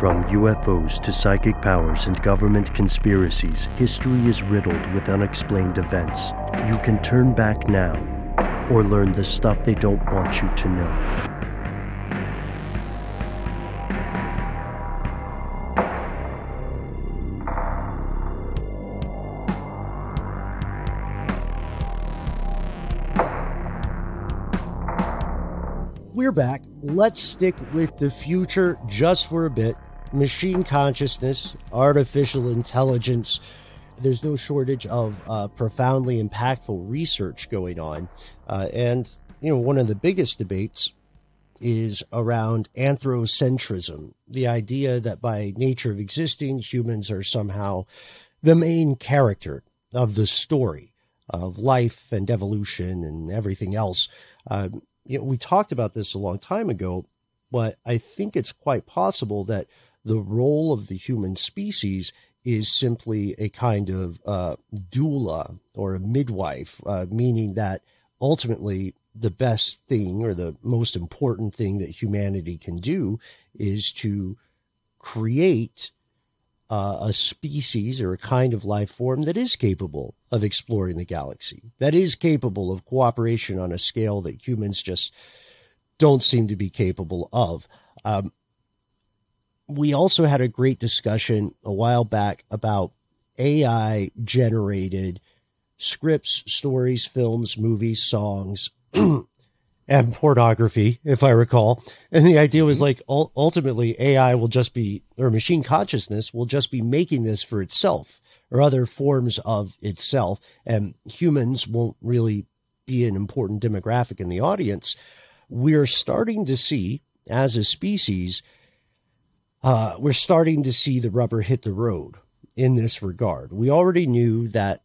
From UFOs to psychic powers and government conspiracies, history is riddled with unexplained events. You can turn back now or learn the stuff they don't want you to know. We're back. Let's stick with the future just for a bit. Machine consciousness, artificial intelligence. There's no shortage of profoundly impactful research going on. And, one of the biggest debates is around anthropocentrism, the idea that by nature of existing, humans are somehow the main character of the story of life and evolution and everything else. We talked about this a long time ago, but I think it's quite possible that the role of the human species is simply a kind of doula or a midwife, meaning that ultimately the best thing or the most important thing that humanity can do is to create a species or a kind of life form that is capable of exploring the galaxy, that is capable of cooperation on a scale that humans just don't seem to be capable of. We also had a great discussion a while back about AI-generated scripts, stories, films, movies, songs, and pornography, if I recall. And the idea was like, ultimately, AI will just be, or machine consciousness will just be making this for itself or other forms of itself. And humans won't really be an important demographic in the audience. We're starting to see, as a species, we're starting to see the rubber hit the road in this regard. We already knew that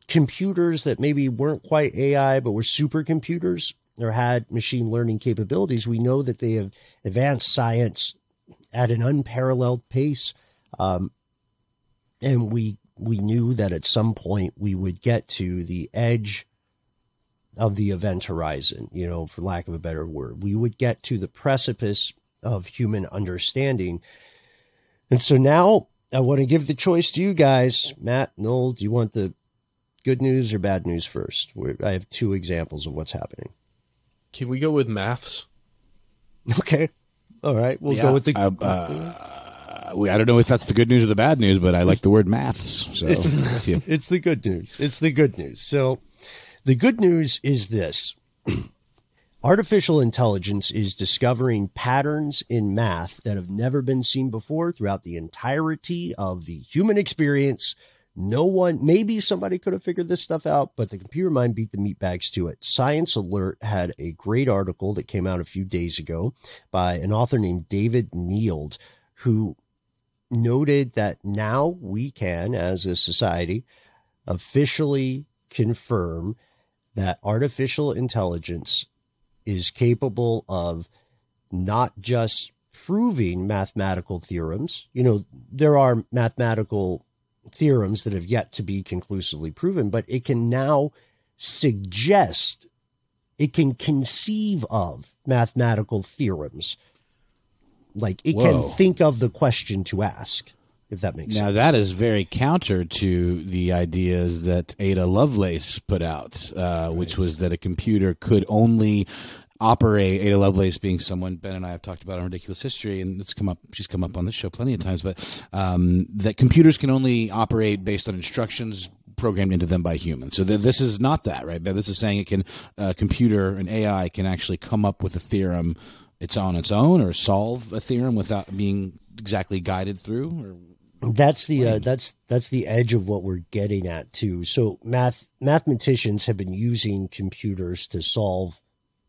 computers that maybe weren't quite AI, but were supercomputers or had machine learning capabilities, we know that they have advanced science at an unparalleled pace. And we knew that at some point we would get to the edge of the event horizon, for lack of a better word. We would get to the precipice of human understanding. And so now I want to give the choice to you guys. Matt, Noel, do you want the good news or bad news first? I have two examples of what's happening. Can we go with maths? Okay. All right. We'll go with the... I don't know if that's the good news or the bad news, but I like the word maths. So it's the good news. It's the good news. So the good news is this. Artificial intelligence is discovering patterns in math that have never been seen before throughout the entirety of the human experience. No one, maybe somebody could have figured this stuff out, but the computer mind beat the meatbags to it. Science Alert had a great article that came out a few days ago by an author named David Neild, who noted that now we can, as a society, officially confirm that artificial intelligence is capable of not just proving mathematical theorems. There are mathematical theorems that have yet to be conclusively proven, but it can now suggest, it can conceive of mathematical theorems. Like it can think of the question to ask, if that makes sense. Now that is very counter to the ideas that Ada Lovelace put out, which was that a computer could only operate, Ada Lovelace being someone Ben and I have talked about on Ridiculous History, and she's come up on this show plenty of times, but that computers can only operate based on instructions programmed into them by humans. So this is not that, right? This is saying it can, an AI can actually come up with a theorem it's on its own or solve a theorem without being exactly guided through? That's the that's the edge of what we're getting at too. So mathematicians have been using computers to solve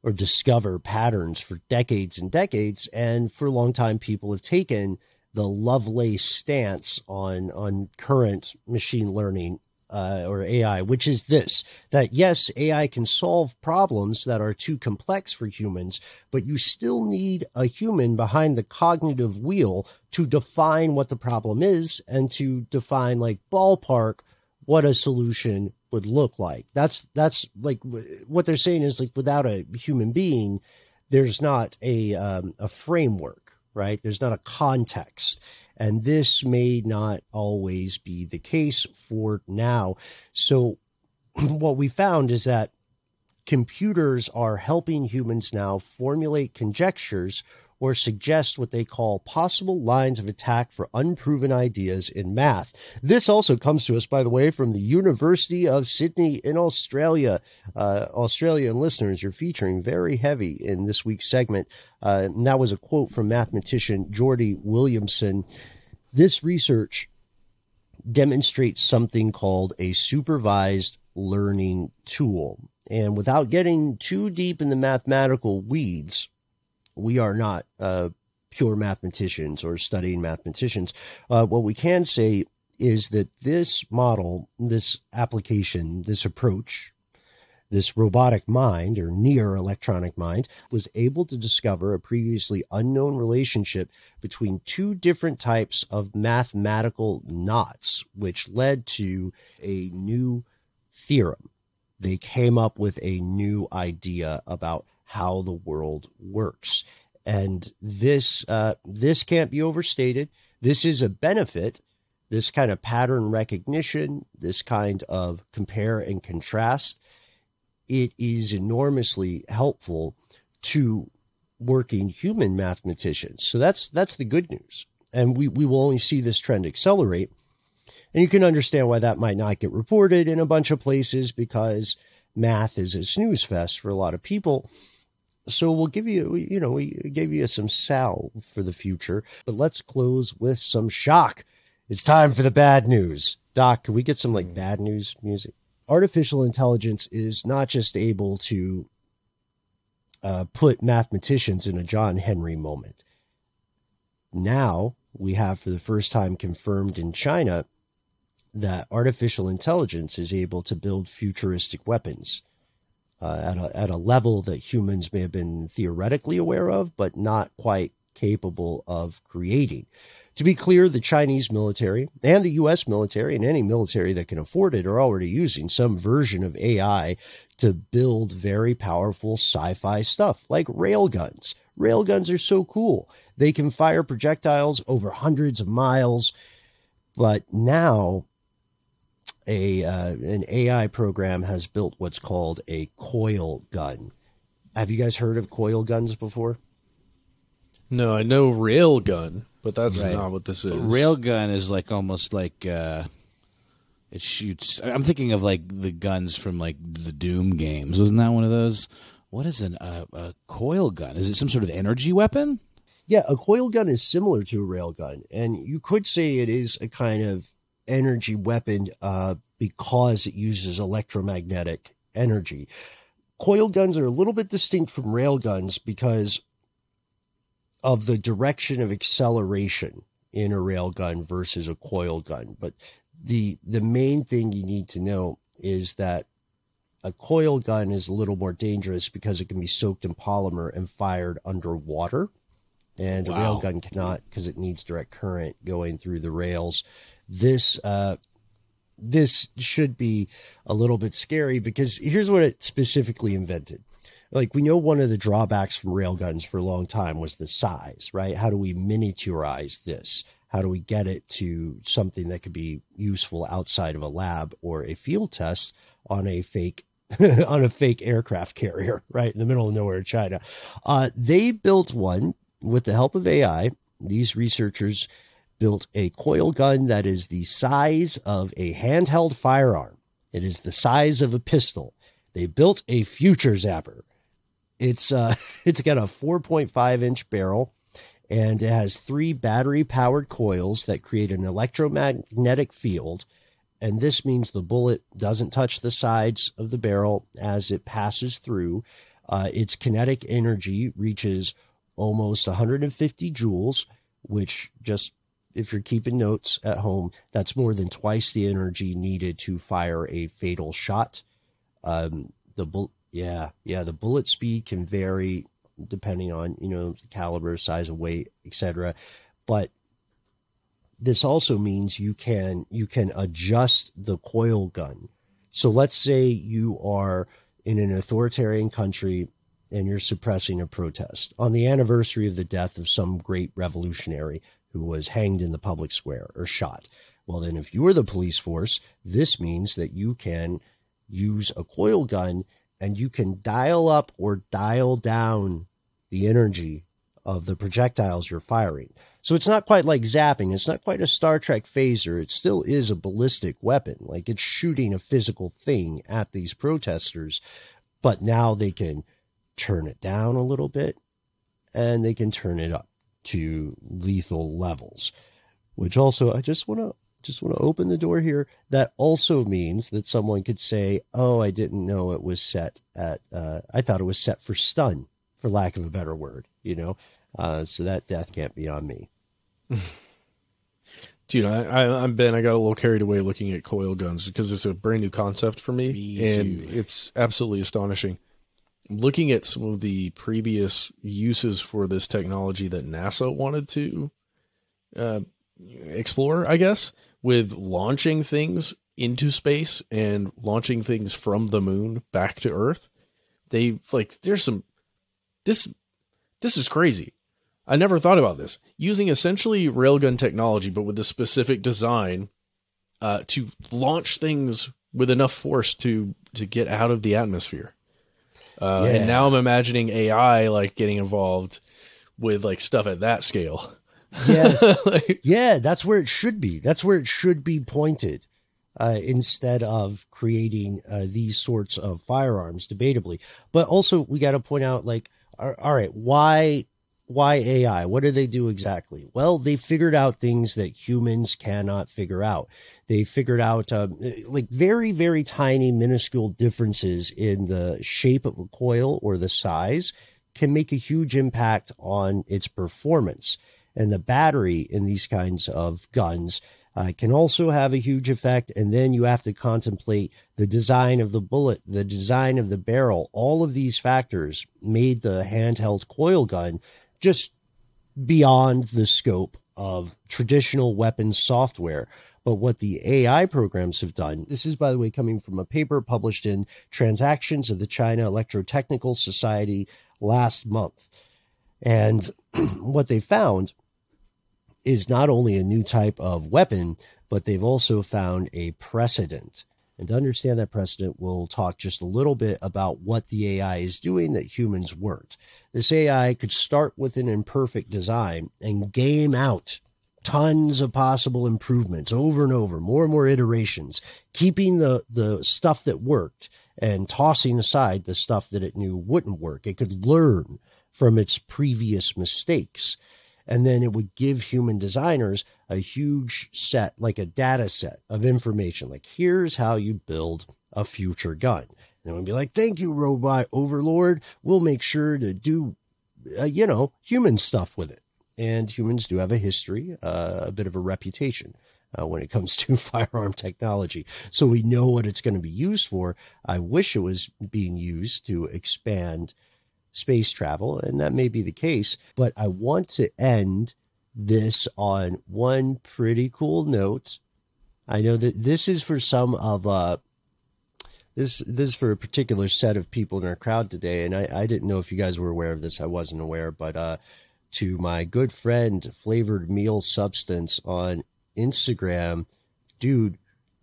or discover patterns for decades and decades, and for a long time people have taken the Lovelace stance on current machine learning or AI, which is this, that yes, AI can solve problems that are too complex for humans, but you still need a human behind the cognitive wheel to define what the problem is and to define, like, ballpark what a solution would look like. That's like what they're saying is, like, without a human being, there's not a framework right? There's not a context. And this may not always be the case for now. So what we found is that computers are helping humans now formulate conjectures or suggest what they call possible lines of attack for unproven ideas in math. This also comes to us, by the way, from the University of Sydney in Australia. Australian listeners, you're featuring very heavy in this week's segment. And that was a quote from mathematician Geordie Williamson. This research demonstrates something called a supervised learning tool. And without getting too deep in the mathematical weeds, we are not pure mathematicians or studying mathematicians. What we can say is that this model, this application, this approach, this robotic mind or near electronic mind was able to discover a previously unknown relationship between two different types of mathematical knots, which led to a new theorem. They came up with a new idea about how the world works. And this can't be overstated. This is a benefit. This kind of pattern recognition, this kind of compare and contrast, it is enormously helpful to working human mathematicians. So that's the good news. And we will only see this trend accelerate. And you can understand why that might not get reported in a bunch of places, because math is a snooze fest for a lot of people. So we'll give you, we gave you some salve for the future, but let's close with some shock. It's time for the bad news. Doc, can we get some bad news music? Artificial intelligence is not just able to put mathematicians in a John Henry moment. Now we have, for the first time, confirmed in China that artificial intelligence is able to build futuristic weapons at a level that humans may have been theoretically aware of, but not quite capable of creating. To be clear, the Chinese military and the U.S. military and any military that can afford it are already using some version of AI to build very powerful sci-fi stuff like railguns. Railguns are so cool. They can fire projectiles over hundreds of miles. But now an AI program has built what's called a Coil Gun. Have you guys heard of Coil Guns before? No, I know rail gun, but that's not what this is. Railgun is almost like it shoots. I'm thinking of the guns from the Doom games. Wasn't that one of those? What is a coil gun? Is it some sort of energy weapon? Yeah, a coil gun is similar to a railgun, and you could say it is a kind of energy weapon because it uses electromagnetic energy. Coil guns are a little bit distinct from railguns because of the direction of acceleration in a railgun versus a coil gun. But the main thing you need to know is that a coil gun is a little more dangerous because it can be soaked in polymer and fired underwater. And a railgun cannot, because it needs direct current going through the rails. This should be a little bit scary, because here's what it specifically invented. We know one of the drawbacks from railguns for a long time was the size, right? How do we miniaturize this? How do we get it to something that could be useful outside of a lab or a field test on a fake aircraft carrier, right in the middle of nowhere, China? They built one with the help of AI. These researchers built a coil gun that is the size of a handheld firearm. It is the size of a pistol. They built a future zapper. It's got a 4.5-inch barrel, and it has 3 battery-powered coils that create an electromagnetic field. And this means the bullet doesn't touch the sides of the barrel as it passes through. Its kinetic energy reaches almost 150 joules, which, just if you're keeping notes at home, that's more than twice the energy needed to fire a fatal shot. The bullet speed can vary depending on, the caliber, size of weight, etc. But this also means you can adjust the coil gun. So let's say you are in an authoritarian country and you're suppressing a protest on the anniversary of the death of some great revolutionary who was hanged in the public square or shot. Well, then if you're the police force, this means that you can use a coil gun and you can dial up or dial down the energy of the projectiles you're firing. So it's not quite like zapping. It's not quite a Star Trek phaser. It still is a ballistic weapon. Like, it's shooting a physical thing at these protesters, but now they can turn it down a little bit and they can turn it up to lethal levels, which also, I just want to open the door here. That also means that someone could say, oh, I didn't know it was set at, I thought it was set for stun, for lack of a better word, you know? So that death can't be on me. Dude, I'm Ben. I got a little carried away looking at coil guns because it's a brand new concept for me, and it's absolutely astonishing. Looking at some of the previous uses for this technology that NASA wanted to explore, I guess, with launching things into space and launching things from the moon back to Earth. There's some, this is crazy. I never thought about this. Using essentially railgun technology, but with a specific design to launch things with enough force to get out of the atmosphere. And now I'm imagining AI like getting involved with like stuff at that scale. Yes. Yeah, that's where it should be. That's where it should be pointed instead of creating these sorts of firearms, debatably. But also, we got to point out, like, all right, why AI? What do they do exactly? Well, they figured out things that humans cannot figure out. They figured out like very, very tiny, minuscule differences in the shape of a coil or the size can make a huge impact on its performance. And the battery in these kinds of guns can also have a huge effect. And then you have to contemplate the design of the bullet, the design of the barrel. All of these factors made the handheld coil gun just beyond the scope of traditional weapons software. But what the AI programs have done, this is, by the way, coming from a paper published in Transactions of the China Electrotechnical Society last month. And what they found is not only a new type of weapon, but they've also found a precedent. And to understand that precedent, we'll talk just a little bit about what the AI is doing that humans weren't. This AI could start with an imperfect design and game out tons of possible improvements over and over, more and more iterations, keeping the stuff that worked and tossing aside the stuff that it knew wouldn't work. It could learn from its previous mistakes. And then it would give human designers a huge set, like a data set of information. Like, here's how you build a future gun. And it would be like, thank you, robot overlord. We'll make sure to do, human stuff with it. And humans do have a history, a bit of a reputation when it comes to firearm technology. So we know what it's going to be used for. I wish it was being used to expand space travel, and that may be the case, but I want to end this on one pretty cool note. I know that this is for some of this is for a particular set of people in our crowd today, and I didn't know if you guys were aware of this. I wasn't aware, but to my good friend Flavored Meal Substance on Instagram, dude,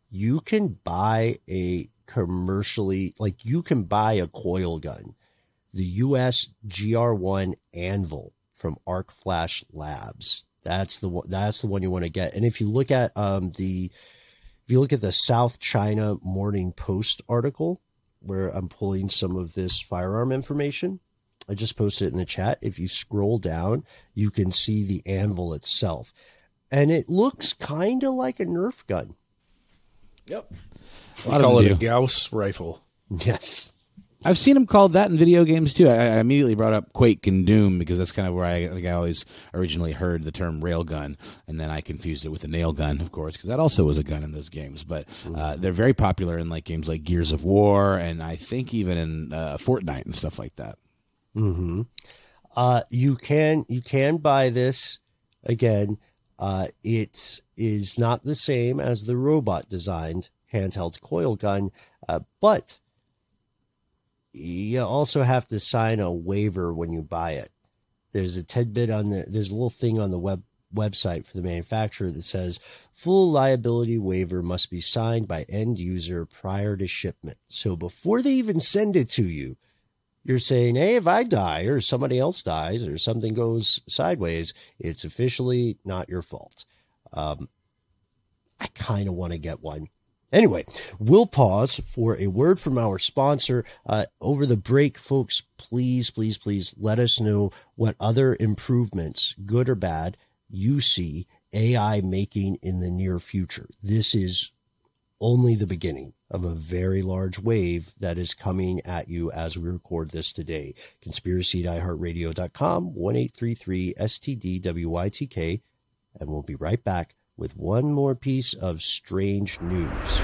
you can buy a you can buy a coil gun. The US GR1 Anvil from Arc Flash Labs. That's the one you want to get. And if you look at the South China Morning Post article, where I'm pulling some of this firearm information, I just posted it in the chat. If you scroll down, you can see the Anvil itself, and it looks kind of like a Nerf gun. Yep. We call it a Gauss rifle. Yes. I've seen them called that in video games too. I immediately brought up Quake and Doom because that's kind of where I always originally heard the term railgun, and then I confused it with a nail gun, of course, because that also was a gun in those games. But they're very popular in like games like Gears of War, and I think even in Fortnite and stuff like that. Mm-hmm. You can buy this again. It is not the same as the robot designed handheld coil gun, but you also have to sign a waiver when you buy it. There's a tidbit there's a little thing on the website for the manufacturer that says full liability waiver must be signed by end user prior to shipment. So before they even send it to you, you're saying, hey, if I die or somebody else dies or something goes sideways, it's officially not your fault. I kind of want to get one. Anyway, we'll pause for a word from our sponsor. Over the break, folks, please let us know what other improvements, good or bad, you see AI making in the near future. This is only the beginning of a very large wave that is coming at you as we record this today. Conspiracy@iHeartRadio.com, 1-833-STD-WYTK, and we'll be right back with one more piece of strange news.